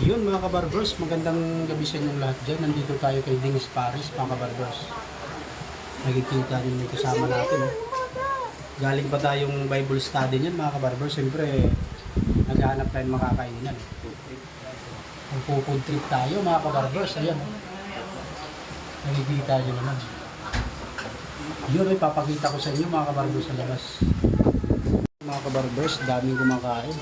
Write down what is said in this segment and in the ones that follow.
Yun mga kabarbers, magandang gabi sa inyong lahat dyan. Nandito tayo kay Dings Paris mga kabarbers. Nakikita niyo yung kasama natin. Galing pa tayong Bible study niyan mga kabarbers. Siyempre, naghahanap tayo ng makakainan. Magpo-food trip tayo mga kabarbers. Ayan. Nakikita niyo naman. Yun ay papakita ko sa inyo mga kabarbers sa labas. Mga kabarbers, daming kumakain.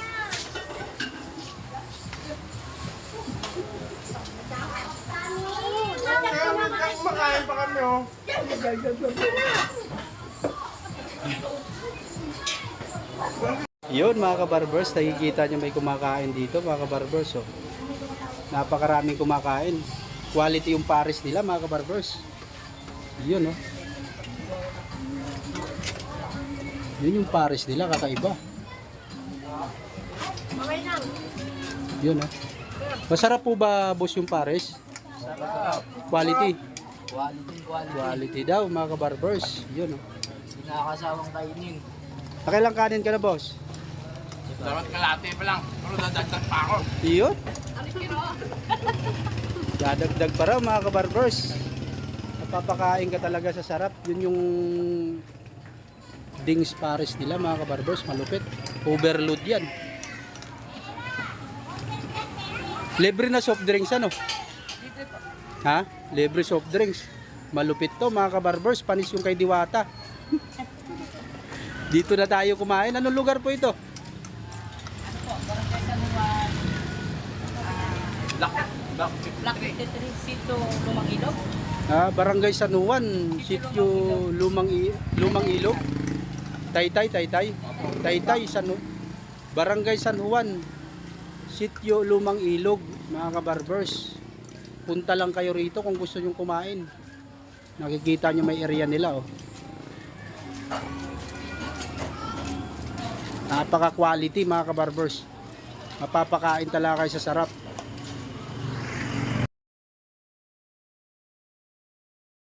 Makain pa kami, oh. Yun mga kabarbers, nakikita nyo may kumakain dito mga kabarbers. Oh. Napakaraming kumakain. Quality yung pares nila mga kabarbers. Yun oh. Yun yung pares nila, kakaiba. Yun oh. Masarap po ba boss yung pares? Quality. Quality daw mga kabarbers. Yun oh. Nakakasawang kainin. Nakailang kanin ka na boss? Dapat kalate pa lang. Pero dadagdag pa ako. Yun. Dadagdag pa raw mga kabarbers. Napapakain ka talaga sa sarap. Yun yung Dings Paris nila mga kabarbers. Malupit. Overload yan. Libre na soft drinks ano? Ha? Libre soft drinks. Malupit to mga kabarbers. Panis yung kay Diwata. Dito na tayo kumain. Anong lugar po ito? Black Sito Lumang Ilog. Barangay San Juan, Sitio Lumang Ilog. Taytay Barangay San Juan, Sitio Lumang Ilog, mga kabarbers. Punta lang kayo rito kung gusto niyo kumain. Nakikita niyo may area nila oh. Napaka quality mga kabarbers. Mapapakain talaga kayo sa sarap.